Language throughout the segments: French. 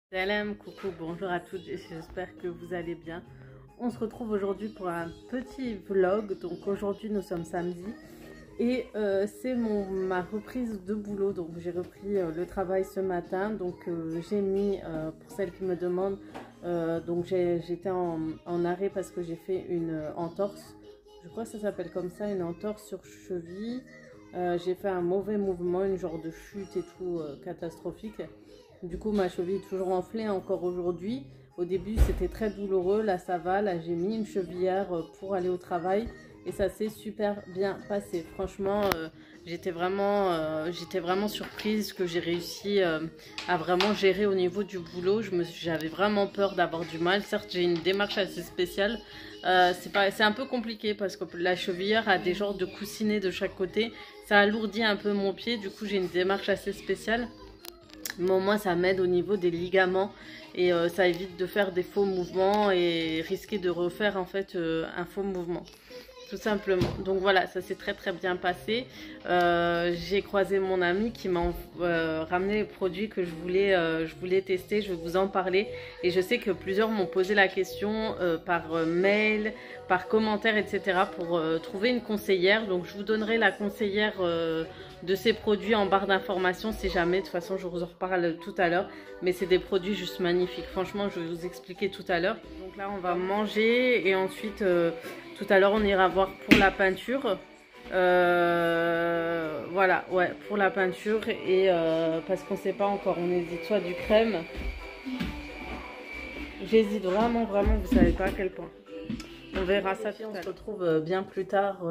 Salam, coucou, bonjour à toutes, j'espère que vous allez bien. On se retrouve aujourd'hui pour un petit vlog. Donc aujourd'hui nous sommes samedi et c'est ma reprise de boulot. Donc j'ai repris le travail ce matin. Donc j'ai mis, pour celles qui me demandent, donc j'étais en arrêt parce que j'ai fait une entorse. Je crois que ça s'appelle comme ça, une entorse sur cheville. J'ai fait un mauvais mouvement, une genre de chute et tout, catastrophique. Du coup, ma cheville est toujours enflée encore aujourd'hui. Au début, c'était très douloureux. Là, ça va. Là, j'ai mis une chevillère pour aller au travail. Et ça s'est super bien passé. Franchement, j'étais vraiment surprise que j'ai réussi à vraiment gérer au niveau du boulot. J'avais vraiment peur d'avoir du mal. Certes, j'ai une démarche assez spéciale. C'est un peu compliqué parce que la chevillère a des genres de coussinets de chaque côté. Ça alourdit un peu mon pied. Du coup, j'ai une démarche assez spéciale. Mais au moins ça m'aide au niveau des ligaments et ça évite de faire des faux mouvements et risquer de refaire en fait un faux mouvement tout simplement. Donc voilà, ça s'est très bien passé. J'ai croisé mon ami qui m'a ramené les produits que je voulais tester. Je vais vous en parler et je sais que plusieurs m'ont posé la question par mail, par commentaire, etc. pour trouver une conseillère. Donc je vous donnerai la conseillère de ces produits en barre d'informations si jamais. De toute façon je vous en reparle tout à l'heure, mais c'est des produits juste magnifiques. Franchement, je vais vous expliquer tout à l'heure. Donc là on va manger et ensuite tout à l'heure on ira voir pour la peinture. Voilà, ouais, pour la peinture et parce qu'on sait pas encore, on hésite soit du crème. J'hésite vraiment, vous savez pas à quel point. On verra ça. On se retrouve bien plus tard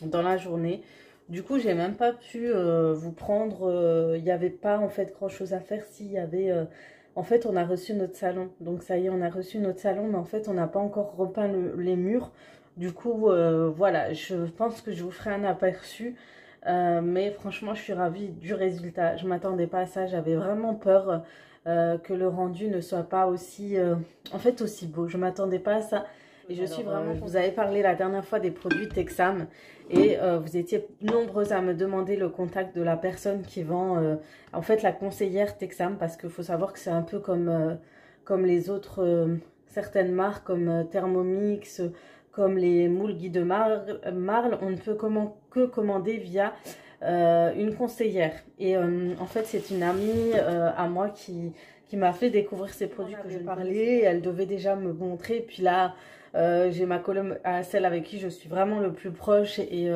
dans la journée. Du coup, j'ai même pas pu vous prendre. Il n'y avait pas en fait grand chose à faire. Si, il y avait. En fait, on a reçu notre salon. Donc, ça y est, on a reçu notre salon. Mais en fait, on n'a pas encore repeint les murs. Du coup, voilà. Je pense que je vous ferai un aperçu. Mais franchement, je suis ravie du résultat. Je ne m'attendais pas à ça. J'avais vraiment peur que le rendu ne soit pas aussi. En fait, aussi beau. Je ne m'attendais pas à ça. Et je suis vraiment... Je vous avais parlé la dernière fois des produits Texam et vous étiez nombreuses à me demander le contact de la personne qui vend en fait la conseillère Texam, parce qu'il faut savoir que c'est un peu comme les autres certaines marques comme Thermomix, comme les moules Guy de Marle, on ne peut que commander via une conseillère. Et en fait c'est une amie à moi qui m'a fait découvrir ces produits que je parlais. Elle devait déjà me montrer, puis là j'ai ma coloc, celle avec qui je suis vraiment le plus proche, et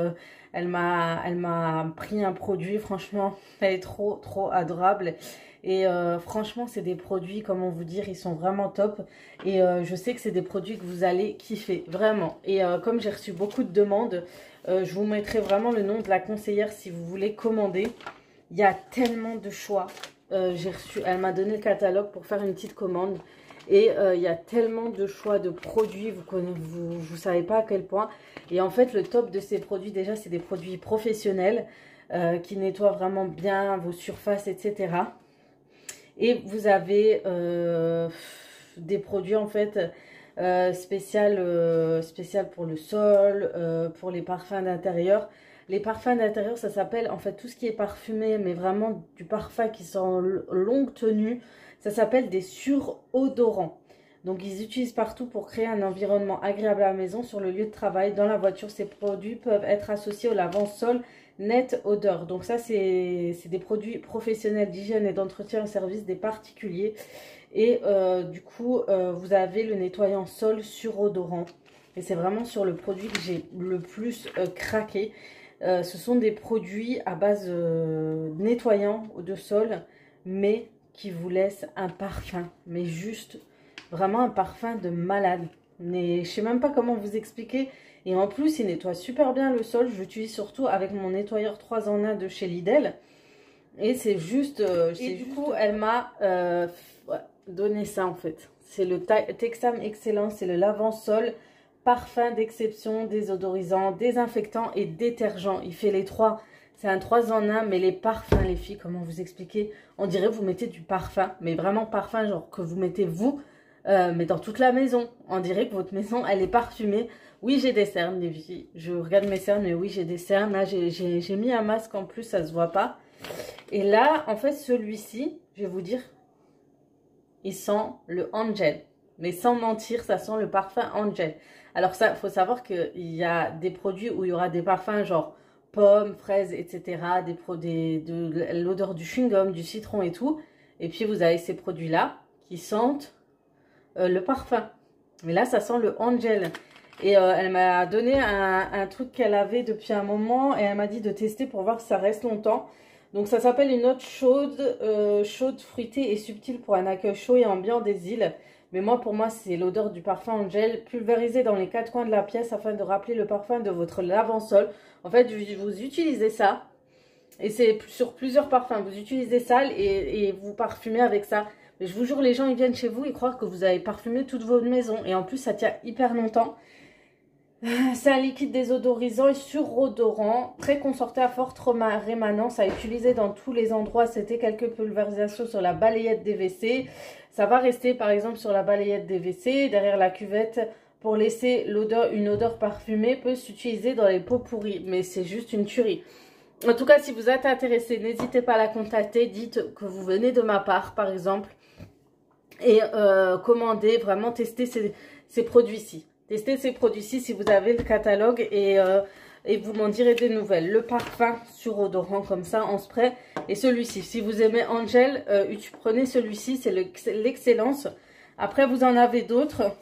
elle m'a pris un produit. Franchement, elle est trop adorable. Et franchement, c'est des produits, comment vous dire, ils sont vraiment top. Et je sais que c'est des produits que vous allez kiffer, vraiment. Et comme j'ai reçu beaucoup de demandes, je vous mettrai vraiment le nom de la conseillère si vous voulez commander. Il y a tellement de choix. Elle m'a donné le catalogue pour faire une petite commande. Et il y a tellement de choix de produits, vous savez pas à quel point. Et en fait, le top de ces produits, déjà, c'est des produits professionnels qui nettoient vraiment bien vos surfaces, etc. Et vous avez des produits en fait spécial pour le sol, pour les parfums d'intérieur. Les parfums d'intérieur, ça s'appelle en fait tout ce qui est parfumé, mais vraiment du parfum qui sent longue tenue. Ça s'appelle des surodorants. Donc, ils utilisent partout pour créer un environnement agréable à la maison, sur le lieu de travail, dans la voiture. Ces produits peuvent être associés au lavant-sol net odeur. Donc, ça, c'est des produits professionnels d'hygiène et d'entretien au service des particuliers. Et du coup, vous avez le nettoyant sol surodorant. Et c'est vraiment sur le produit que j'ai le plus craqué. Ce sont des produits à base nettoyant de sol, mais qui vous laisse un parfum, mais juste vraiment un parfum de malade. Mais je sais même pas comment vous expliquer. Et en plus, il nettoie super bien le sol. Je l'utilise surtout avec mon nettoyeur 3 en 1 de chez Lidl. Et c'est juste... du coup, elle m'a donné ça en fait. C'est le Texam Excellence, c'est le lavant-sol, parfum d'exception, désodorisant, désinfectant et détergent. Il fait les trois. C'est un 3 en 1, mais les parfums, les filles, comment vous expliquer? On dirait que vous mettez du parfum, mais vraiment parfum, genre que vous mettez vous, mais dans toute la maison. On dirait que votre maison, elle est parfumée. Oui, j'ai des cernes, les filles. Je regarde mes cernes, mais oui, j'ai des cernes. Là, j'ai mis un masque en plus, ça se voit pas. Et là, en fait, celui-ci, je vais vous dire, il sent le Angel. Mais sans mentir, ça sent le parfum Angel. Alors ça, il faut savoir qu'il y a des produits où il y aura des parfums genre pommes, fraises, etc. De l'odeur du chewing-gum, du citron et tout. Et puis vous avez ces produits-là qui sentent le parfum. Mais là, ça sent le Angel. Et elle m'a donné un truc qu'elle avait depuis un moment. Et elle m'a dit de tester pour voir si ça reste longtemps. Donc ça s'appelle une note chaude, chaude, fruitée et subtile pour un accueil chaud et ambiant des îles. Mais moi, pour moi, c'est l'odeur du parfum Angel pulvérisé dans les 4 coins de la pièce afin de rappeler le parfum de votre lave-sol. En fait, vous utilisez ça. Et c'est sur plusieurs parfums. Vous utilisez ça et vous parfumez avec ça. Mais je vous jure, les gens, ils viennent chez vous, ils croient que vous avez parfumé toute votre maison. Et en plus, ça tient hyper longtemps. C'est un liquide désodorisant et surodorant, très concentré à forte rémanence, à utiliser dans tous les endroits. C'était quelques pulvérisations sur la balayette des WC. Ça va rester par exemple sur la balayette des WC, derrière la cuvette, pour laisser une odeur parfumée, peut s'utiliser dans les pots pourris. Mais c'est juste une tuerie. En tout cas, si vous êtes intéressé, n'hésitez pas à la contacter. Dites que vous venez de ma part, par exemple. Et commandez, vraiment tester ces produits-ci. Testez ces produits-ci si vous avez le catalogue et vous m'en direz des nouvelles. Le parfum surodorant comme ça en spray et celui-ci. Si vous aimez Angel, prenez celui-ci, c'est l'excellence. Après, vous en avez d'autres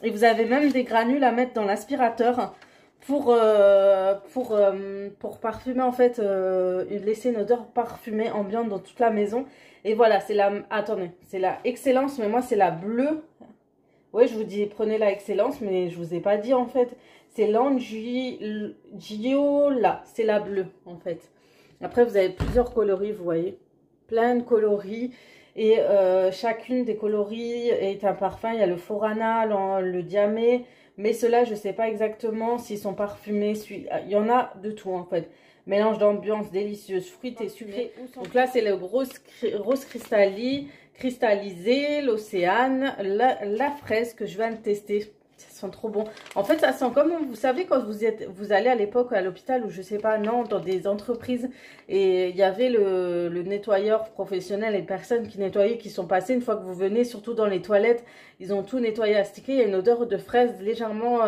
et vous avez même des granules à mettre dans l'aspirateur pour parfumer en fait, laisser une odeur parfumée ambiante dans toute la maison. Et voilà, c'est la, attendez, c'est la excellence, mais moi c'est la bleue. Ouais, je vous dis prenez la excellence, mais je vous ai pas dit en fait. C'est l'Angiola, c'est la bleue en fait. Après, vous avez plusieurs coloris, vous voyez. Plein de coloris. Et chacune des coloris est un parfum. Il y a le Forana, le Diamé. Mais ceux-là, je ne sais pas exactement s'ils sont parfumés. Il y en a de tout en fait. Mélange d'ambiance délicieuse, fruitée, sucrée. Donc là, c'est le rose cristallisé, l'océane, la fraise que je viens de tester. Ça sent trop bon. En fait, ça sent comme, vous savez, quand vous allez à l'époque à l'hôpital ou je sais pas, non, dans des entreprises et il y avait le nettoyeur professionnel, les personnes qui nettoyaient, qui sont passées une fois que vous venez, surtout dans les toilettes, ils ont tout nettoyé, astiqué. Il y a une odeur de fraise, légèrement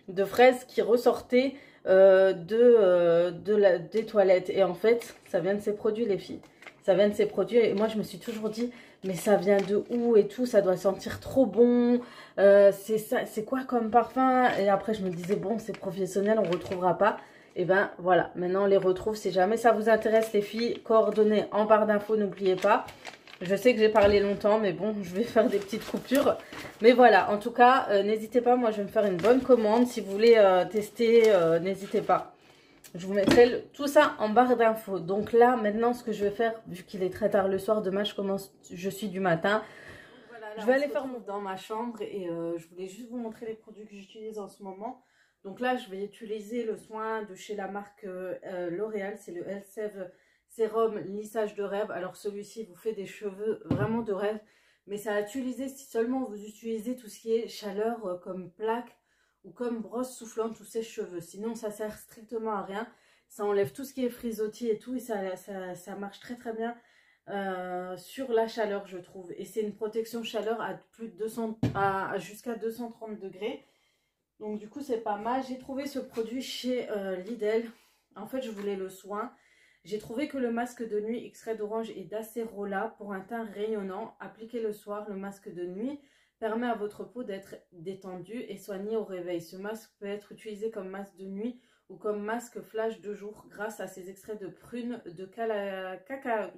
de fraise qui ressortait des toilettes. Et en fait, ça vient de ces produits, les filles. Ça vient de ces produits et moi je me suis toujours dit mais ça vient de où et tout, ça doit sentir trop bon, c'est quoi comme parfum? Et après je me disais bon c'est professionnel, on ne retrouvera pas. Et ben voilà, maintenant on les retrouve. Si jamais ça vous intéresse les filles, coordonnées en barre d'infos, n'oubliez pas. Je sais que j'ai parlé longtemps mais bon je vais faire des petites coupures. Mais voilà, en tout cas n'hésitez pas, moi je vais me faire une bonne commande. Si vous voulez tester, n'hésitez pas. Je vous mettrai tout ça en barre d'infos. Donc là, maintenant, ce que je vais faire, vu qu'il est très tard le soir, demain, je suis du matin. Voilà, je vais aller faire dans ma chambre et je voulais juste vous montrer les produits que j'utilise en ce moment. Donc là, je vais utiliser le soin de chez la marque L'Oréal. C'est le Elseve Sérum Lissage de rêve. Alors celui-ci vous fait des cheveux vraiment de rêve. Mais ça à utiliser si seulement vous utilisez tout ce qui est chaleur comme plaque ou comme brosse soufflante ou sèche-cheveux. Sinon, ça sert strictement à rien. Ça enlève tout ce qui est frisottis et tout. Et ça marche très très bien sur la chaleur, je trouve. Et c'est une protection chaleur à plus de 200, jusqu'à 230 degrés. Donc du coup, c'est pas mal. J'ai trouvé ce produit chez Lidl. En fait, je voulais le soin. J'ai trouvé que le masque de nuit extrait d'orange et d'acérola pour un teint rayonnant. Appliqué le soir, le masque de nuit permet à votre peau d'être détendue et soignée au réveil. Ce masque peut être utilisé comme masque de nuit ou comme masque flash de jour grâce à ses extraits de prune, de cacao,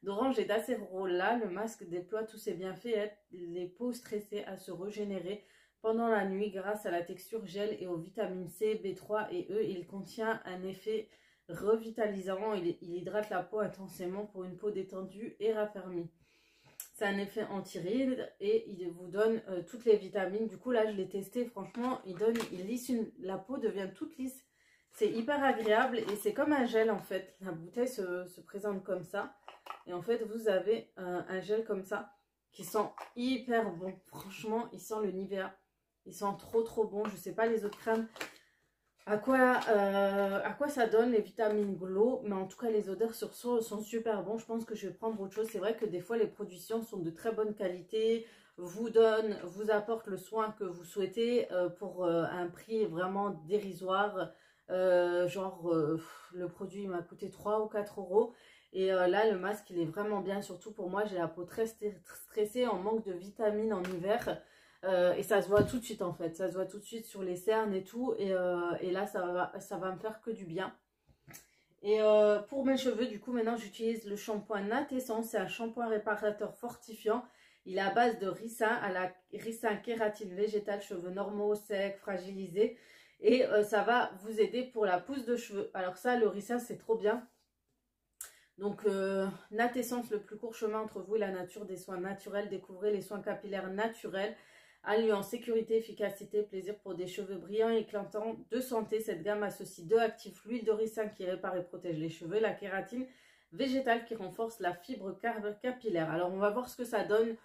d'orange et d'acérola. Le masque déploie tous ses bienfaits et aide les peaux stressées à se régénérer pendant la nuit grâce à la texture gel et aux vitamines C, B3 et E. Il contient un effet revitalisant. Il hydrate la peau intensément pour une peau détendue et raffermie. C'est un effet anti-rides et il vous donne toutes les vitamines. Du coup, là, je l'ai testé. Franchement, il lisse la peau devient toute lisse. C'est hyper agréable et c'est comme un gel en fait. La bouteille se présente comme ça. Et en fait, vous avez un gel comme ça qui sent hyper bon. Franchement, il sent le Nivea. Il sent trop trop bon. Je sais pas les autres crèmes. À quoi ça donne les vitamines Glow? Mais en tout cas, les odeurs sur soi sont super bons. Je pense que je vais prendre autre chose. C'est vrai que des fois, les produits Science sont de très bonne qualité, vous apportent le soin que vous souhaitez pour un prix vraiment dérisoire. Le produit m'a coûté 3 ou 4 euros. Et là, le masque, il est vraiment bien. Surtout pour moi, j'ai la peau très stressée, en manque de vitamines en hiver. Et ça se voit tout de suite en fait, ça se voit tout de suite sur les cernes et tout. Et là, ça va me faire que du bien. Et pour mes cheveux, du coup, maintenant, j'utilise le shampoing Nat Essence. C'est un shampoing réparateur fortifiant. Il est à base de ricin, à la ricin kératine végétale, cheveux normaux, secs, fragilisés. Et ça va vous aider pour la pousse de cheveux. Alors ça, le ricin, c'est trop bien. Donc, Nat Essence, le plus court chemin entre vous et la nature, des soins naturels. Découvrez les soins capillaires naturels, alliant sécurité, efficacité, plaisir pour des cheveux brillants et éclatants de santé. Cette gamme associe deux actifs, l'huile de ricin qui répare et protège les cheveux, la kératine végétale qui renforce la fibre capillaire. Alors, on va voir ce que ça donne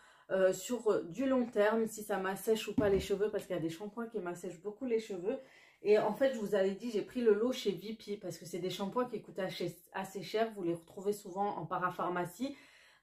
sur du long terme, si ça m'assèche ou pas les cheveux, parce qu'il y a des shampoings qui m'assèchent beaucoup les cheveux. Et en fait, je vous avais dit, j'ai pris le lot chez Vipi parce que c'est des shampoings qui coûtent assez cher. Vous les retrouvez souvent en parapharmacie.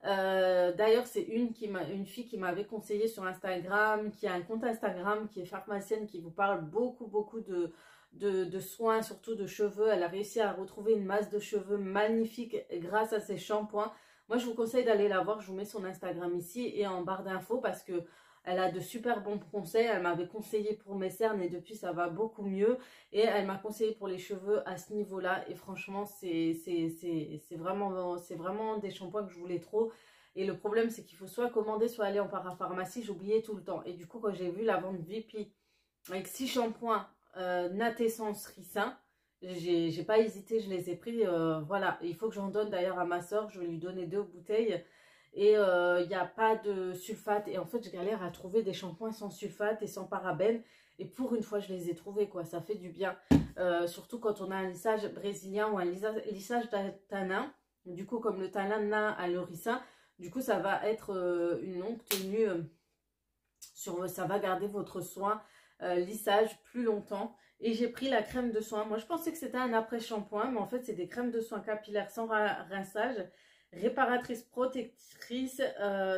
D'ailleurs, c'est une fille qui m'avait conseillé sur Instagram, qui a un compte Instagram, qui est pharmacienne, qui vous parle beaucoup de soins, surtout de cheveux. Elle a réussi à retrouver une masse de cheveux magnifique grâce à ces shampoings. Moi, je vous conseille d'aller la voir. Je vous mets son Instagram ici et en barre d'infos parce que elle a de super bons conseils. Elle m'avait conseillé pour mes cernes et depuis ça va beaucoup mieux. Et elle m'a conseillé pour les cheveux à ce niveau-là. Et franchement, c'est vraiment des shampoings que je voulais trop. Et le problème, c'est qu'il faut soit commander, soit aller en parapharmacie. J'oubliais tout le temps. Et du coup, quand j'ai vu la vente Vipi avec 6 shampoings Nat Essence Ricin, j'ai pas hésité, je les ai pris. Voilà, il faut que j'en donne d'ailleurs à ma soeur. Je vais lui donner 2 bouteilles. Et il n'y a pas de sulfate. Et en fait, je galère à trouver des shampoings sans sulfate et sans parabènes. Et pour une fois, je les ai trouvés, quoi. Ça fait du bien. Surtout quand on a un lissage brésilien ou un lissage tanin. Du coup, comme le tanin a le ricin, du coup, ça va être une longue tenue. Ça va garder votre soin lissage plus longtemps. Et j'ai pris la crème de soin. Moi, je pensais que c'était un après-shampoing, mais en fait, c'est des crèmes de soin capillaires sans rinçage. Réparatrice, protectrice,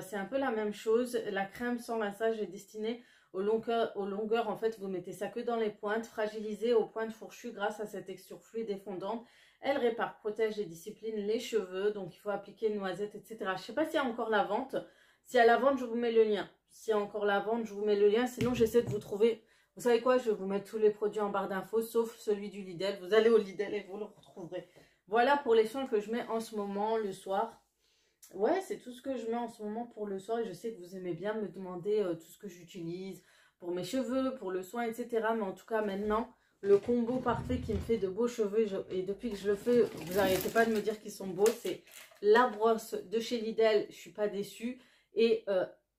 c'est un peu la même chose. La crème sans rinçage est destinée aux longueurs. En fait, vous mettez ça que dans les pointes, fragilisées aux pointes fourchues grâce à cette texture fluide et fondante. Elle répare, protège et discipline les cheveux. Donc, il faut appliquer une noisette, etc. Je ne sais pas s'il y a encore la vente. S'il y a la vente, je vous mets le lien. S'il y a encore la vente, je vous mets le lien. Sinon, j'essaie de vous trouver. Vous savez quoi? Je vais vous mettre tous les produits en barre d'infos, sauf celui du Lidl. Vous allez au Lidl et vous le retrouverez. Voilà pour les soins que je mets en ce moment le soir. Ouais, c'est tout ce que je mets en ce moment pour le soir. Et je sais que vous aimez bien me demander tout ce que j'utilise pour mes cheveux, pour le soin, etc. Mais en tout cas, maintenant, le combo parfait qui me fait de beaux cheveux. Et depuis que je le fais, vous n'arrêtez pas de me dire qu'ils sont beaux. C'est la brosse de chez Lidl. Je suis pas déçue. Et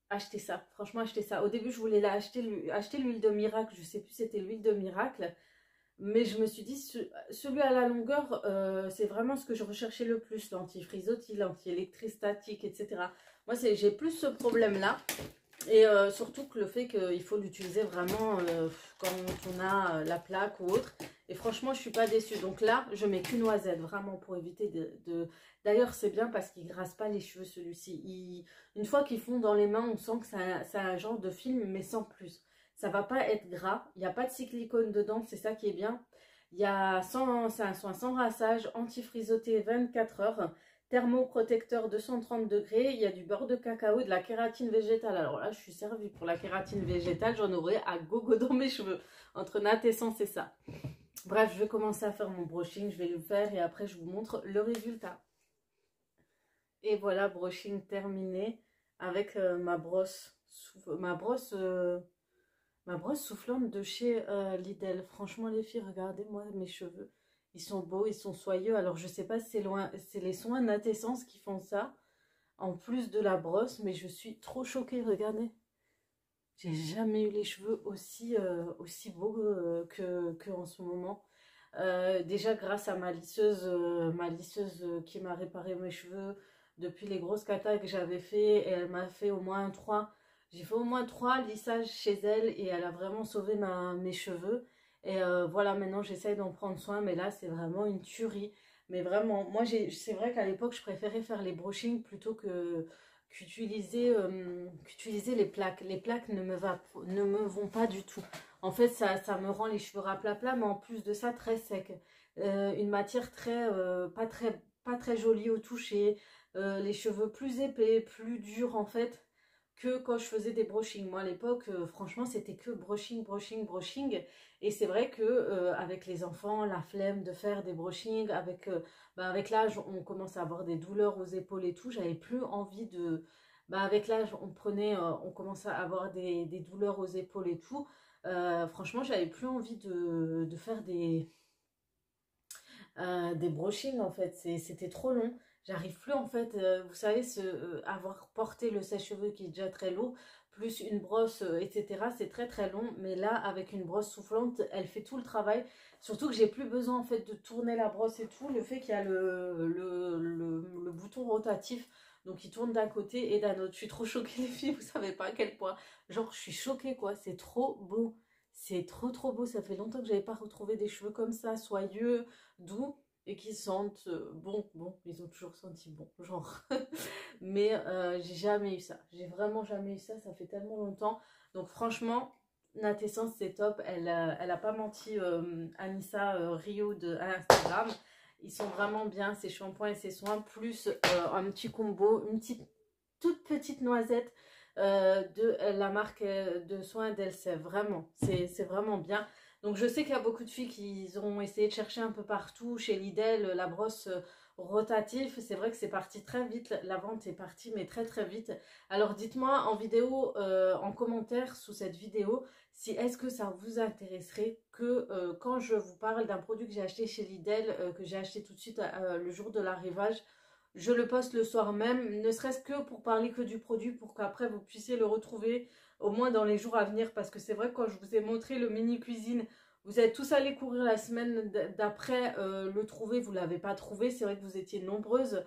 achetez ça. Franchement, achetez ça. Au début, je voulais acheter l'huile de miracle. Je sais plus, c'était l'huile de miracle. Mais je me suis dit, celui à la longueur, c'est vraiment ce que je recherchais le plus. L'anti-frisottis, l'anti-électristatique, etc. Moi, j'ai plus ce problème-là. Et surtout que le fait qu'il faut l'utiliser vraiment quand on a la plaque ou autre. Et franchement, je ne suis pas déçue. Donc là, je mets qu'une noisette, vraiment, pour éviter de... D'ailleurs, c'est bien parce qu'il ne grasse pas les cheveux, celui-ci. Une fois qu'ils fond dans les mains, on sent que c'est un genre de film, mais sans plus. Ça va pas être gras. Il n'y a pas de silicone dedans, c'est ça qui est bien. C'est un soin sans rinçage, anti-frisotté 24 heures, thermoprotecteur 230 degrés. Il y a du beurre de cacao et de la kératine végétale. Alors là, je suis servie pour la kératine végétale. J'en aurai à gogo dans mes cheveux. Entre Nat Essence et ça. Bref, je vais commencer à faire mon brushing. Je vais le faire et après, je vous montre le résultat. Et voilà, brushing terminé avec ma brosse soufflante de chez Lidl. Franchement, les filles, regardez-moi mes cheveux. Ils sont beaux, ils sont soyeux. Alors, je sais pas si c'est les soins Nat Essence qui font ça, en plus de la brosse, mais je suis trop choquée, regardez. J'ai jamais eu les cheveux aussi beaux que en ce moment. Déjà, grâce à ma lisseuse qui m'a réparé mes cheveux depuis les grosses catas que j'avais fait, et elle m'a fait au moins 3... J'ai fait au moins 3 lissages chez elle et elle a vraiment sauvé mes cheveux. Et voilà, maintenant j'essaye d'en prendre soin, mais là c'est vraiment une tuerie. Mais vraiment, moi c'est vrai qu'à l'époque je préférais faire les brushings plutôt que qu'utiliser les plaques. Les plaques ne me vont pas du tout. En fait, ça me rend les cheveux raplapla, mais en plus de ça, très sec. Une matière pas très jolie au toucher. Les cheveux plus épais, plus durs en fait que quand je faisais des brushings. Moi à l'époque, franchement, c'était que brushing, brushing, brushing. Et c'est vrai que avec les enfants, la flemme de faire des brushings, avec l'âge, on commence à avoir des douleurs aux épaules et tout. J'avais plus envie de. Avec l'âge, on commence à avoir des douleurs aux épaules et tout. Franchement, j'avais plus envie de faire des brushings en fait. C'était trop long. J'arrive plus en fait, vous savez, avoir porté le sèche-cheveux qui est déjà très lourd, plus une brosse, etc. C'est très très long. Mais là, avec une brosse soufflante, elle fait tout le travail. Surtout que j'ai plus besoin en fait de tourner la brosse et tout. Le fait qu'il y a le bouton rotatif, donc il tourne d'un côté et d'un autre. Je suis trop choquée les filles, vous savez pas à quel point. Genre, je suis choquée quoi, c'est trop beau. C'est trop trop beau, ça fait longtemps que j'avais pas retrouvé des cheveux comme ça, soyeux, doux et qui sentent bon, ils ont toujours senti bon, genre. Mais j'ai jamais eu ça, j'ai vraiment jamais eu ça, ça fait tellement longtemps. Donc franchement, Natessence c'est top, elle a pas menti, Anissa Rio de Instagram. Ils sont vraiment bien, ces shampoings et ces soins, plus un petit combo, toute petite noisette de la marque de soins d'Elseve. Vraiment, c'est vraiment bien. Donc je sais qu'il y a beaucoup de filles qui ont essayé de chercher un peu partout, chez Lidl, la brosse rotative. C'est vrai que c'est parti très vite, la vente est partie mais très très vite. Alors dites-moi en vidéo, en commentaire sous cette vidéo, si est-ce que ça vous intéresserait que quand je vous parle d'un produit que j'ai acheté chez Lidl, que j'ai acheté tout de suite le jour de l'arrivage, je le poste le soir même, ne serait-ce que pour parler que du produit, pour qu'après vous puissiez le retrouver au moins dans les jours à venir. Parce que c'est vrai que quand je vous ai montré le mini cuisine, vous êtes tous allés courir la semaine d'après le trouver, vous ne l'avez pas trouvé. C'est vrai que vous étiez nombreuses.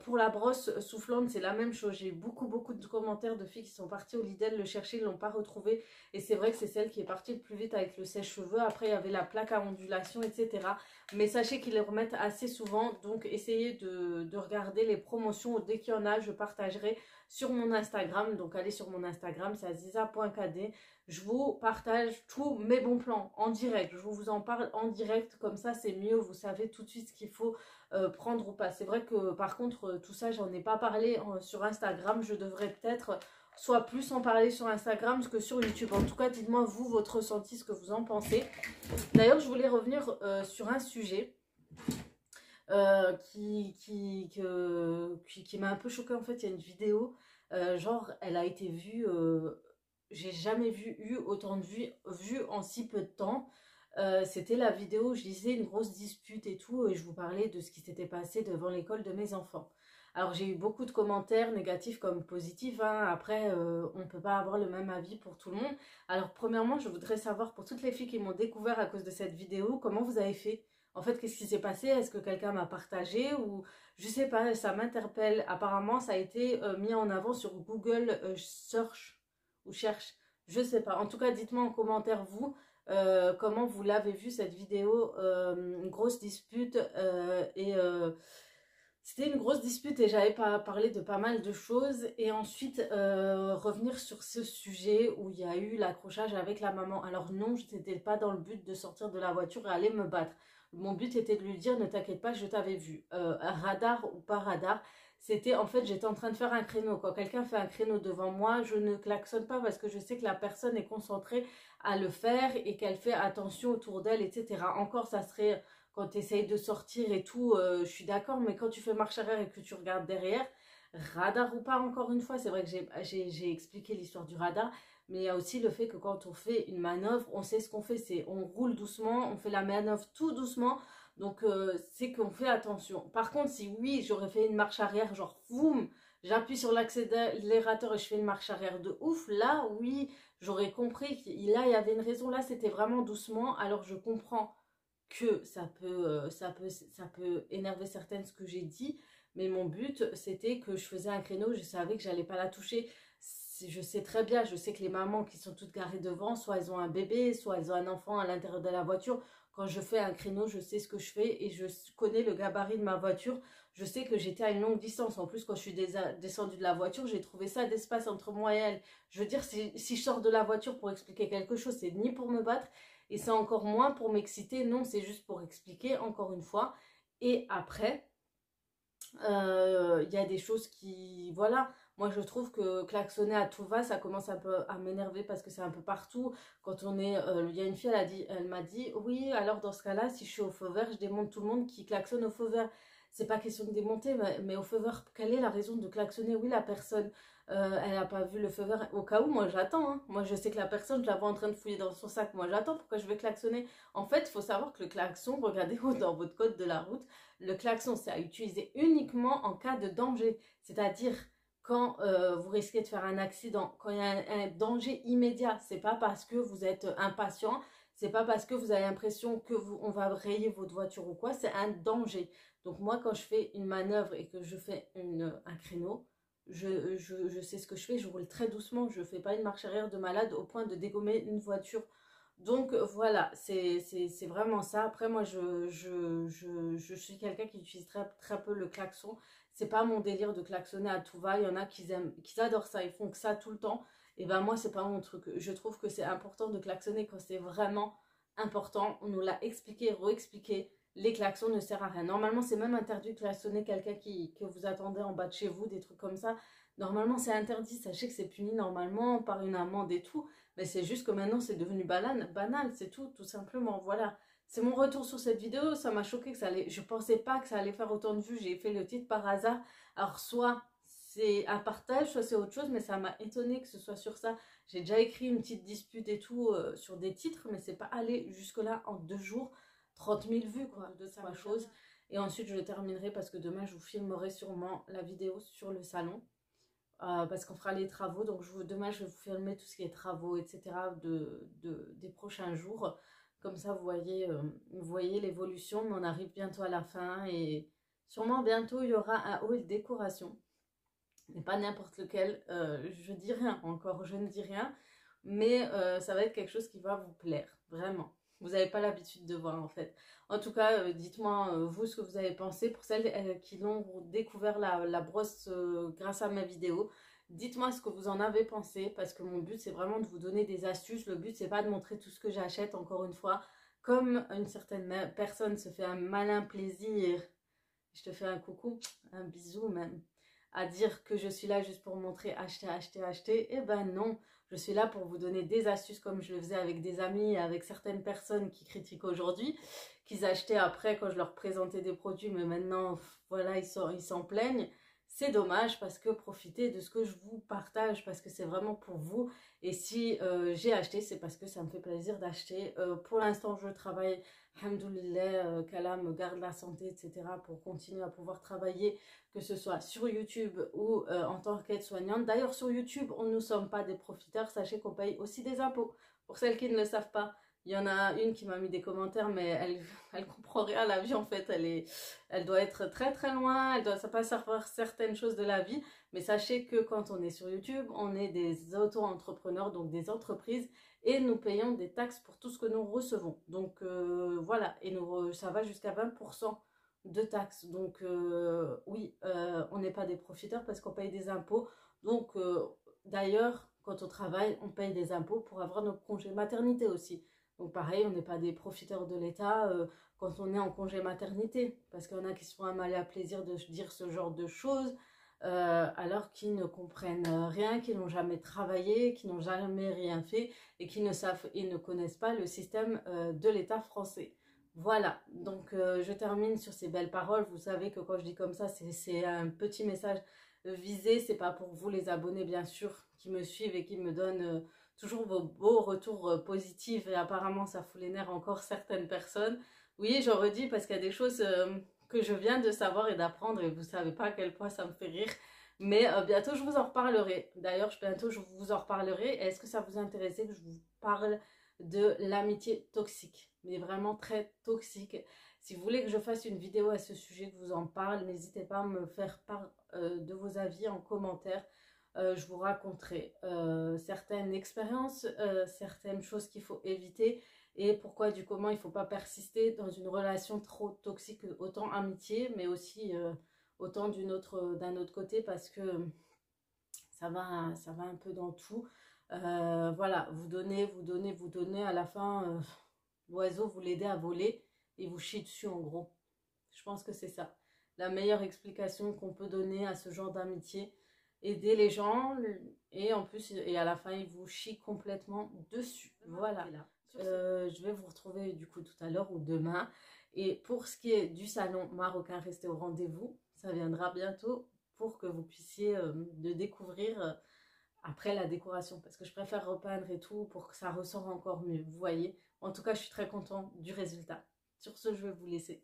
Pour la brosse soufflante, c'est la même chose. J'ai eu beaucoup de commentaires de filles qui sont parties au Lidl le chercher, ils ne l'ont pas retrouvé. Et c'est vrai que c'est celle qui est partie le plus vite avec le sèche-cheveux. Après, il y avait la plaque à ondulation, etc. Mais sachez qu'ils les remettent assez souvent. Donc, essayez de regarder les promotions. Dès qu'il y en a, je partagerai sur mon Instagram. Donc, allez sur mon Instagram, c'est aziza.kd. Je vous partage tous mes bons plans en direct. Je vous en parle en direct. Comme ça, c'est mieux. Vous savez tout de suite ce qu'il faut prendre ou pas. C'est vrai que par contre tout ça j'en ai pas parlé sur Instagram. Je devrais peut-être soit plus en parler sur Instagram que sur YouTube. En tout cas dites-moi vous votre ressenti, ce que vous en pensez. D'ailleurs je voulais revenir sur un sujet qui m'a un peu choquée. En fait il y a une vidéo genre elle a été vue, j'ai jamais eu autant de vues en si peu de temps. C'était la vidéo où je disais une grosse dispute et tout, et je vous parlais de ce qui s'était passé devant l'école de mes enfants. Alors j'ai eu beaucoup de commentaires négatifs comme positifs, hein. Après on ne peut pas avoir le même avis pour tout le monde. Alors premièrement je voudrais savoir, pour toutes les filles qui m'ont découvert à cause de cette vidéo, comment vous avez fait? En fait, qu'est-ce qui s'est passé? Est-ce que quelqu'un m'a partagé ou je sais pas, ça m'interpelle. Apparemment ça a été mis en avant sur Google Search ou cherche, je sais pas. En tout cas dites-moi en commentaire vous, comment vous l'avez vu cette vidéo. Une grosse dispute c'était une grosse dispute et j'avais pas parlé de pas mal de choses. Et ensuite revenir sur ce sujet où il y a eu l'accrochage avec la maman. Alors non, je n'étais pas dans le but de sortir de la voiture et aller me battre. Mon but était de lui dire ne t'inquiète pas, je t'avais vu. Radar ou pas radar, c'était en fait j'étais en train de faire un créneau. Quand quelqu'un fait un créneau devant moi, je ne klaxonne pas parce que je sais que la personne est concentrée à le faire et qu'elle fait attention autour d'elle, etc. Encore ça serait quand tu essayes de sortir et tout, je suis d'accord, mais quand tu fais marche arrière et que tu regardes derrière, radar ou pas, encore une fois, c'est vrai que j'ai expliqué l'histoire du radar, mais il y a aussi le fait que quand on fait une manœuvre, on sait ce qu'on fait, c'est on roule doucement, on fait la manœuvre tout doucement, donc c'est qu'on fait attention. Par contre, si oui, j'aurais fait une marche arrière, genre boum, j'appuie sur l'accélérateur et je fais une marche arrière de ouf, là oui, j'aurais compris qu'il là il y avait une raison, là c'était vraiment doucement, alors je comprends que ça peut énerver certaines ce que j'ai dit, mais mon but c'était que je faisais un créneau, je savais que j'allais pas la toucher. je sais très bien, je sais que les mamans qui sont toutes garées devant, soit elles ont un bébé, soit elles ont un enfant à l'intérieur de la voiture. Quand je fais un créneau, je sais ce que je fais et je connais le gabarit de ma voiture. Je sais que j'étais à une longue distance. En plus, quand je suis descendue de la voiture, j'ai trouvé ça d'espace entre moi et elle. Je veux dire, si je sors de la voiture pour expliquer quelque chose, c'est ni pour me battre et c'est encore moins pour m'exciter. Non, c'est juste pour expliquer, encore une fois. Et après, il y a des choses qui... Voilà, moi je trouve que klaxonner à tout va, ça commence un peu à m'énerver parce que c'est un peu partout. Quand on est... il y a une fille, elle m'a dit, oui, alors dans ce cas-là, si je suis au feu vert, je démonte tout le monde qui klaxonne au feu vert. C'est pas question de démonter, mais au feu vert, quelle est la raison de klaxonner? Oui, la personne, elle n'a pas vu le feu vert. Au cas où, moi j'attends. Hein. Moi je sais que la personne, je la vois en train de fouiller dans son sac. Moi j'attends, pourquoi je vais klaxonner? En fait, il faut savoir que le klaxon, regardez dans votre code de la route, le klaxon, c'est à utiliser uniquement en cas de danger. C'est-à-dire quand vous risquez de faire un accident, quand il y a un danger immédiat. C'est pas parce que vous êtes impatient, c'est pas parce que vous avez l'impression que on va rayer votre voiture ou quoi, c'est un danger. Donc moi, quand je fais une manœuvre et que je fais un créneau, je sais ce que je fais, je roule très doucement, je fais pas une marche arrière de malade au point de dégommer une voiture. Donc voilà, c'est vraiment ça. Après moi je suis quelqu'un qui utilise très peu le klaxon. C'est pas mon délire de klaxonner à tout va. Il y en a qui aiment, qui adorent ça, ils font que ça tout le temps. Et ben moi c'est pas mon truc. Je trouve que c'est important de klaxonner quand c'est vraiment important. On nous l'a expliqué, re-expliqué. Les klaxons ne servent à rien. Normalement c'est même interdit de klaxonner quelqu'un que vous attendez en bas de chez vous, des trucs comme ça. Normalement c'est interdit. Sachez que c'est puni normalement par une amende et tout. Mais c'est juste que maintenant c'est devenu banal, c'est tout simplement, voilà. C'est mon retour sur cette vidéo, ça m'a choqué que ça allait, je pensais pas que ça allait faire autant de vues, j'ai fait le titre par hasard. Alors soit c'est un partage, soit c'est autre chose, mais ça m'a étonné que ce soit sur ça. J'ai déjà écrit une petite dispute et tout sur des titres, mais c'est pas allé jusque-là en 2 jours, 30 000 vues quoi, de trois choses. Et ensuite je terminerai parce que demain je vous filmerai sûrement la vidéo sur le salon. Parce qu'on fera les travaux, donc demain je vais vous filmer tout ce qui est travaux, etc. des prochains jours. Comme ça vous voyez l'évolution, mais on arrive bientôt à la fin et sûrement bientôt il y aura un haul décoration. Mais pas n'importe lequel, je dis rien encore, je ne dis rien, mais ça va être quelque chose qui va vous plaire, vraiment. Vous n'avez pas l'habitude de voir en fait. En tout cas, dites-moi vous ce que vous avez pensé. Pour celles qui l'ont découvert la brosse grâce à ma vidéo, dites-moi ce que vous en avez pensé parce que mon but c'est vraiment de vous donner des astuces. Le but c'est pas de montrer tout ce que j'achète encore une fois. Comme une certaine personne se fait un malin plaisir, je te fais un coucou, un bisou même, à dire que je suis là juste pour montrer acheter, acheter, acheter. Eh ben non, je suis là pour vous donner des astuces comme je le faisais avec des amis, avec certaines personnes qui critiquent aujourd'hui, qu'ils achetaient après quand je leur présentais des produits, mais maintenant, voilà, ils s'en plaignent. C'est dommage parce que profitez de ce que je vous partage, parce que c'est vraiment pour vous. Et si j'ai acheté, c'est parce que ça me fait plaisir d'acheter. Pour l'instant, je travaille, alhamdoulilah, qu'Allah me garde la santé, etc. pour continuer à pouvoir travailler, que ce soit sur YouTube ou en tant qu'aide-soignante. D'ailleurs, sur YouTube, on ne sommes pas des profiteurs. Sachez qu'on paye aussi des impôts. Pour celles qui ne le savent pas, il y en a une qui m'a mis des commentaires, mais elle comprend rien à la vie en fait. Elle doit être très très loin, elle doit pas savoir certaines choses de la vie. Mais sachez que quand on est sur YouTube, on est des auto-entrepreneurs, donc des entreprises, et nous payons des taxes pour tout ce que nous recevons. Donc voilà, et ça va jusqu'à 20% de taxes. Donc oui, on n'est pas des profiteurs parce qu'on paye des impôts. Donc d'ailleurs, quand on travaille, on paye des impôts pour avoir nos congés maternité aussi. Donc pareil, on n'est pas des profiteurs de l'État quand on est en congé maternité. Parce qu'il y en a qui se font un mal à plaisir de dire ce genre de choses, alors qu'ils ne comprennent rien, qui n'ont jamais travaillé, qui n'ont jamais rien fait et qui ne savent et ne connaissent pas le système de l'État français. Voilà, donc je termine sur ces belles paroles. Vous savez que quand je dis comme ça, c'est un petit message visé. C'est pas pour vous les abonnés bien sûr qui me suivent et qui me donnent toujours vos beaux retours positifs et apparemment ça fout les nerfs encore certaines personnes. Oui, j'en redis parce qu'il y a des choses que je viens de savoir et d'apprendre et vous savez pas à quel point ça me fait rire. Mais bientôt je vous en reparlerai. D'ailleurs, bientôt je vous en reparlerai. Est-ce que ça vous intéressait que je vous parle de l'amitié toxique? Mais vraiment très toxique. Si vous voulez que je fasse une vidéo à ce sujet, que je vous en parle, n'hésitez pas à me faire part de vos avis en commentaire. je vous raconterai certaines expériences, certaines choses qu'il faut éviter et pourquoi du comment il ne faut pas persister dans une relation trop toxique, autant amitié, mais aussi autant d'un autre côté parce que ça va un peu dans tout. Voilà, vous donnez, vous donnez, vous donnez, à la fin, l'oiseau, vous l'aidez à voler et vous chie dessus en gros. Je pense que c'est ça. La meilleure explication qu'on peut donner à ce genre d'amitié. Aider les gens et en plus, et à la fin, ils vous chient complètement dessus. Voilà. Je vais vous retrouver du coup tout à l'heure ou demain. Et pour ce qui est du salon marocain, restez au rendez-vous. Ça viendra bientôt pour que vous puissiez le découvrir après la décoration. Parce que je préfère repeindre et tout pour que ça ressort encore mieux. Vous voyez. En tout cas, je suis très contente du résultat. Sur ce, je vais vous laisser.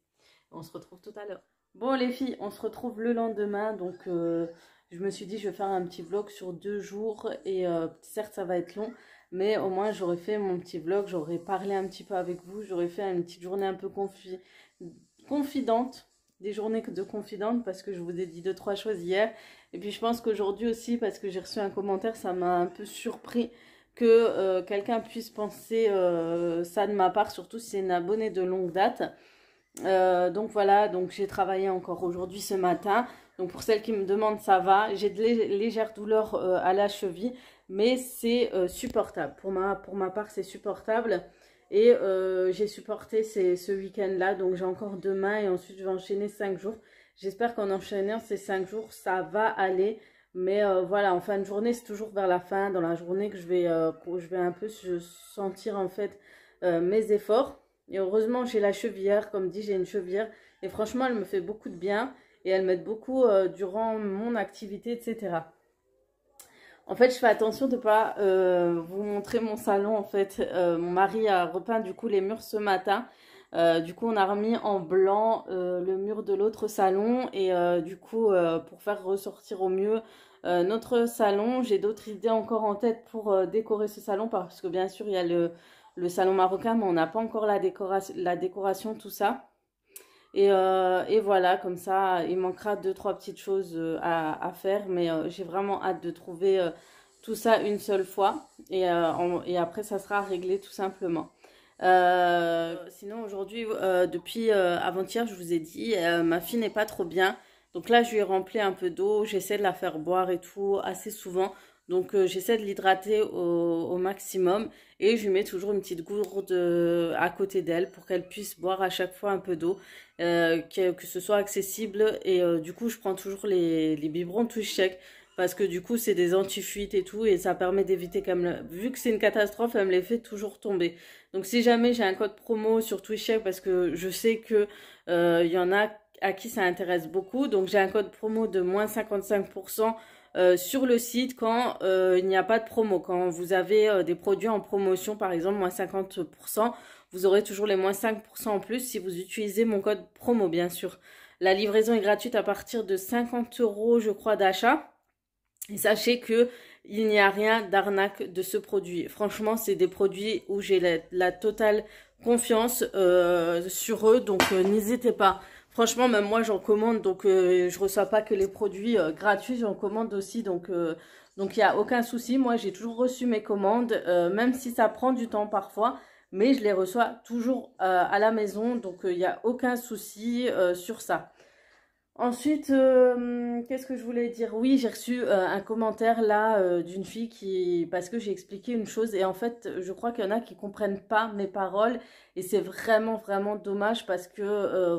On se retrouve tout à l'heure. Bon les filles, on se retrouve le lendemain. Donc je me suis dit je vais faire un petit vlog sur 2 jours. Et certes ça va être long. Mais au moins j'aurais fait mon petit vlog. J'aurais parlé un petit peu avec vous. J'aurais fait une petite journée un peu confidente. Des journées de confidente parce que je vous ai dit 2-3 choses hier. Et puis je pense qu'aujourd'hui aussi parce que j'ai reçu un commentaire, ça m'a un peu surpris que quelqu'un puisse penser ça de ma part, surtout si c'est une abonnée de longue date. Donc voilà, donc j'ai travaillé encore aujourd'hui ce matin. Donc pour celles qui me demandent, ça va. J'ai de légères douleurs à la cheville, mais c'est supportable. Pour ma part, c'est supportable. Et j'ai supporté ce week-end-là, donc j'ai encore demain et ensuite je vais enchaîner 5 jours. J'espère qu'en enchaînant ces 5 jours, ça va aller. Mais voilà, en fin de journée, c'est toujours vers la fin, dans la journée que je vais un peu sentir en fait mes efforts. Et heureusement, j'ai la chevillère, comme dit, j'ai une chevillère. Et franchement, elle me fait beaucoup de bien. Et elle m'aide beaucoup durant mon activité, etc. En fait, je fais attention de ne pas vous montrer mon salon. En fait, mon mari a repeint du coup les murs ce matin. Du coup, on a remis en blanc le mur de l'autre salon. Et du coup, pour faire ressortir au mieux notre salon, j'ai d'autres idées encore en tête pour décorer ce salon. Parce que bien sûr, il y a le salon marocain, mais on n'a pas encore la décoration, tout ça. Et voilà, comme ça, il manquera 2-3 petites choses à faire. Mais j'ai vraiment hâte de trouver tout ça une seule fois. Et après, ça sera réglé tout simplement. Sinon, aujourd'hui, depuis avant-hier, je vous ai dit, ma fille n'est pas trop bien. Donc là, je lui ai rempli un peu d'eau. J'essaie de la faire boire et tout assez souvent. Donc j'essaie de l'hydrater au maximum. Et je lui mets toujours une petite gourde à côté d'elle pour qu'elle puisse boire à chaque fois un peu d'eau. Que ce soit accessible. Et du coup, je prends toujours les biberons Twistcheck. Parce que du coup, c'est des anti-fuites et tout. Et ça permet d'éviter vu que c'est une catastrophe, elle me les fait toujours tomber. Donc si jamais j'ai un code promo sur Twistcheck, parce que je sais que y en a à qui ça intéresse beaucoup. Donc j'ai un code promo de moins 55% sur le site quand il n'y a pas de promo. Quand vous avez des produits en promotion, par exemple, moins 50%, vous aurez toujours les moins 5% en plus si vous utilisez mon code promo, bien sûr. La livraison est gratuite à partir de 50 €, je crois, d'achat. Et sachez que il n'y a rien d'arnaque de ce produit. Franchement, c'est des produits où j'ai la totale confiance sur eux. Donc, n'hésitez pas. Franchement, même moi, j'en commande. Donc, je reçois pas que les produits gratuits. J'en commande aussi. Donc, il n'y a aucun souci. Moi, j'ai toujours reçu mes commandes. Même si ça prend du temps parfois. Mais je les reçois toujours à la maison. Donc, il n'y a aucun souci sur ça. Ensuite, qu'est-ce que je voulais dire? Oui, j'ai reçu un commentaire là d'une fille parce que j'ai expliqué une chose et en fait, je crois qu'il y en a qui comprennent pas mes paroles et c'est vraiment, vraiment dommage parce que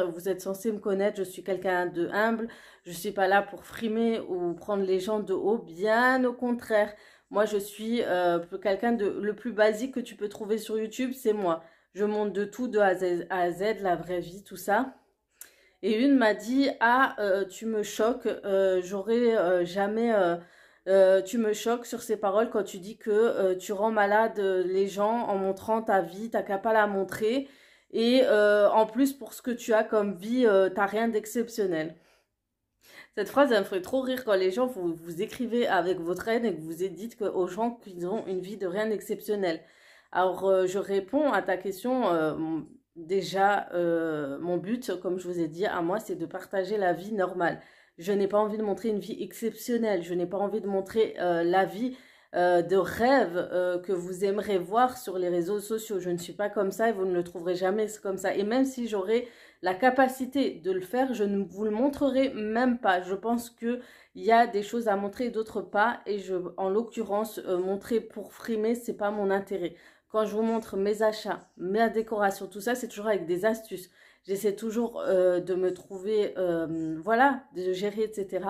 vous êtes censé me connaître, je suis quelqu'un de humble, je suis pas là pour frimer ou prendre les gens de haut, bien au contraire. Moi, je suis quelqu'un le plus basique que tu peux trouver sur YouTube, c'est moi. Je montre de tout, de A à Z, la vraie vie, tout ça. Et une m'a dit, ah, tu me choques, j'aurais jamais... tu me choques sur ces paroles quand tu dis que tu rends malade les gens en montrant ta vie, t'as qu'à pas la montrer. Et en plus, pour ce que tu as comme vie, t'as rien d'exceptionnel. Cette phrase, elle me ferait trop rire quand les gens, vous écrivez avec votre haine et que vous dites aux gens qu'ils ont une vie de rien d'exceptionnel. Alors, je réponds à ta question... Déjà, mon but, comme je vous ai dit, à moi, c'est de partager la vie normale. Je n'ai pas envie de montrer une vie exceptionnelle. Je n'ai pas envie de montrer la vie de rêve que vous aimerez voir sur les réseaux sociaux. Je ne suis pas comme ça et vous ne le trouverez jamais comme ça. Et même si j'aurais la capacité de le faire, je ne vous le montrerai même pas. Je pense qu'il y a des choses à montrer et d'autres pas. Et en l'occurrence, montrer pour frimer, c'est pas mon intérêt. Quand je vous montre mes achats, ma décoration, tout ça, c'est toujours avec des astuces. J'essaie toujours de me trouver, voilà, de gérer, etc.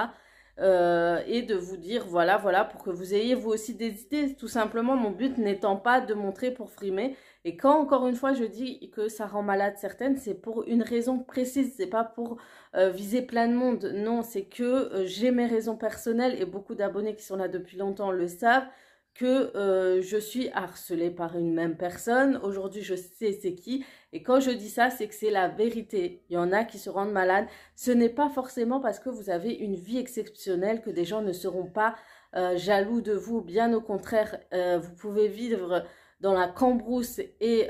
Et de vous dire, voilà, pour que vous ayez vous aussi des idées. Tout simplement, mon but n'étant pas de montrer pour frimer. Et quand, encore une fois, je dis que ça rend malade certaines, c'est pour une raison précise. C'est pas pour viser plein de monde. Non, c'est que j'ai mes raisons personnelles et beaucoup d'abonnés qui sont là depuis longtemps le savent. Que je suis harcelée par une même personne. Aujourd'hui, je sais c'est qui. Et quand je dis ça, c'est que c'est la vérité. Il y en a qui se rendent malades. Ce n'est pas forcément parce que vous avez une vie exceptionnelle que des gens ne seront pas jaloux de vous. Bien au contraire, vous pouvez vivre dans la cambrousse et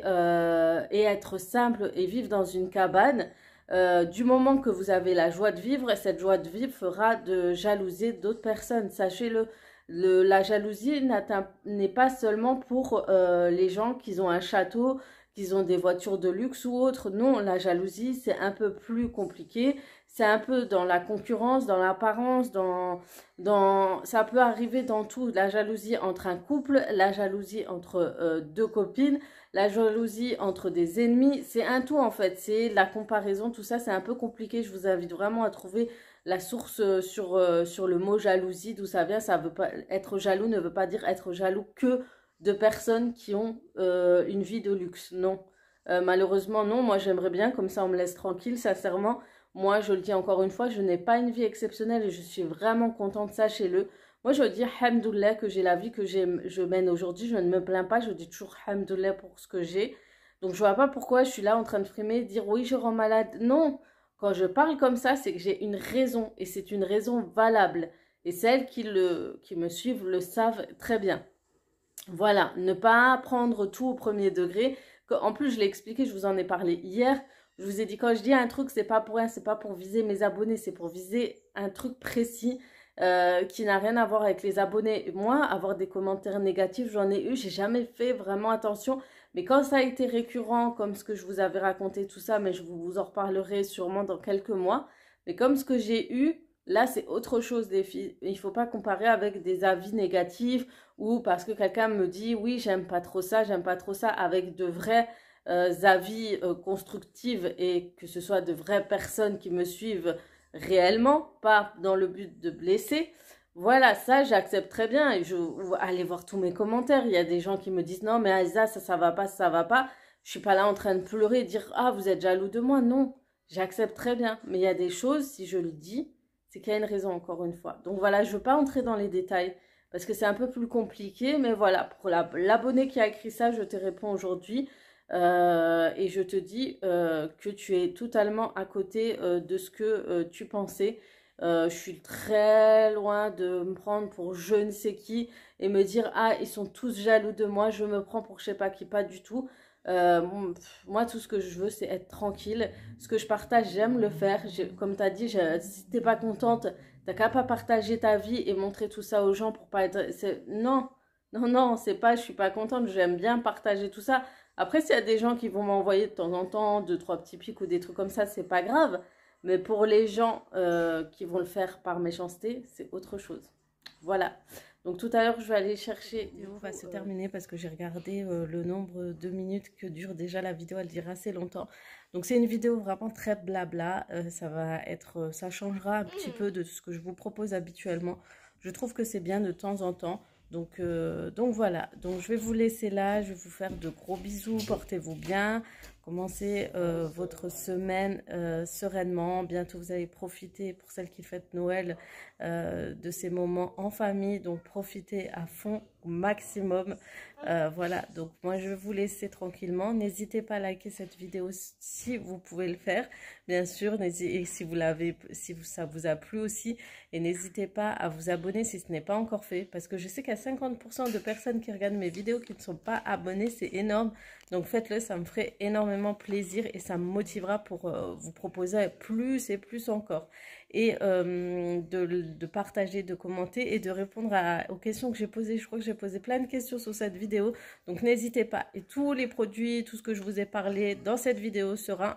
être simple et vivre dans une cabane. Du moment que vous avez la joie de vivre, cette joie de vivre fera de jalouser d'autres personnes. Sachez-le. La jalousie n'est pas seulement pour les gens qui ont un château, qui ont des voitures de luxe ou autre. Non, la jalousie, c'est un peu plus compliqué. C'est un peu dans la concurrence, dans l'apparence, ça peut arriver dans tout. La jalousie entre un couple, la jalousie entre deux copines, la jalousie entre des ennemis. C'est un tout en fait. C'est la comparaison, tout ça, c'est un peu compliqué. Je vous invite vraiment à trouver la source sur le mot jalousie, d'où ça vient. Ça veut pas être jaloux ne veut pas dire être jaloux que de personnes qui ont une vie de luxe. Non, malheureusement non. Moi j'aimerais bien, comme ça on me laisse tranquille. Sincèrement, moi je le dis encore une fois, je n'ai pas une vie exceptionnelle et je suis vraiment contente, sachez-le. Moi je dis hamdoulilah que j'ai la vie que je mène aujourd'hui. Je ne me plains pas, je dis toujours hamdoulilah pour ce que j'ai. Donc je vois pas pourquoi je suis là en train de frimer, dire oui je rends malade. Non. Quand je parle comme ça, c'est que j'ai une raison et c'est une raison valable. Et celles qui me suivent le savent très bien. Voilà, ne pas prendre tout au premier degré. En plus, je l'ai expliqué, je vous en ai parlé hier. Je vous ai dit, quand je dis un truc, c'est pas pour rien, c'est pas pour viser mes abonnés, c'est pour viser un truc précis qui n'a rien à voir avec les abonnés. Et moi, avoir des commentaires négatifs, j'en ai eu, j'ai jamais fait vraiment attention. Mais quand ça a été récurrent, comme ce que je vous avais raconté, tout ça, mais je vous en reparlerai sûrement dans quelques mois. Mais comme ce que j'ai eu, là, c'est autre chose, les filles. Il ne faut pas comparer avec des avis négatifs ou parce que quelqu'un me dit, oui, j'aime pas trop ça, avec de vrais avis constructifs et que ce soit de vraies personnes qui me suivent réellement, pas dans le but de blesser. Voilà, ça, j'accepte très bien. Et allez voir tous mes commentaires. Il y a des gens qui me disent, non, mais Aïssa, ça va pas, ça va pas. Je suis pas là en train de pleurer et dire, ah, vous êtes jaloux de moi. Non, j'accepte très bien. Mais il y a des choses, si je le dis, c'est qu'il y a une raison, encore une fois. Donc voilà, je veux pas entrer dans les détails parce que c'est un peu plus compliqué. Mais voilà, pour l'abonné qui a écrit ça, je te réponds aujourd'hui. Et je te dis que tu es totalement à côté de ce que tu pensais. Je suis très loin de me prendre pour je ne sais qui et me dire ah ils sont tous jaloux de moi, je me prends pour je sais pas qui, pas du tout. Moi tout ce que je veux c'est être tranquille, ce que je partage j'aime le faire. Comme tu as dit, si t'es pas contente, t'as qu'à pas partager ta vie et montrer tout ça aux gens pour pas être... Non, c'est pas je suis pas contente, j'aime bien partager tout ça. Après s'il y a des gens qui vont m'envoyer de temps en temps 2-3 petits pics ou des trucs comme ça, c'est pas grave. Mais pour les gens qui vont le faire par méchanceté, c'est autre chose. Voilà. Donc tout à l'heure, je vais aller chercher... La vidéo va se terminer parce que j'ai regardé le nombre de minutes que dure déjà la vidéo. Elle dure assez longtemps. Donc c'est une vidéo vraiment très blabla. Ça changera un petit peu de ce que je vous propose habituellement. Je trouve que c'est bien de temps en temps. Donc voilà. Donc je vais vous laisser là. Je vais vous faire de gros bisous. Portez-vous bien. Commencez votre semaine sereinement. Bientôt, vous allez profiter, pour celles qui fêtent Noël, de ces moments en famille. Donc, profitez à fond, au maximum. Voilà, donc moi, je vais vous laisser tranquillement. N'hésitez pas à liker cette vidéo si vous pouvez le faire. Bien sûr, et si ça vous a plu aussi. Et n'hésitez pas à vous abonner si ce n'est pas encore fait. Parce que je sais qu'il y a 50% de personnes qui regardent mes vidéos qui ne sont pas abonnées. C'est énorme. Donc, faites-le, ça me ferait énormément énormément plaisir et ça me motivera pour vous proposer plus et plus encore. Et de partager, de commenter et de répondre aux questions que j'ai posées. Je crois que j'ai posé plein de questions sur cette vidéo, donc n'hésitez pas. Et tous les produits, tout ce que je vous ai parlé dans cette vidéo sera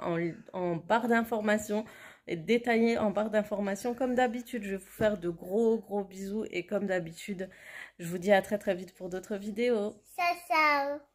en barre d'informations et détaillé en barre d'informations comme d'habitude. Je vais vous faire de gros bisous et comme d'habitude, je vous dis à très vite pour d'autres vidéos. Ciao, ciao.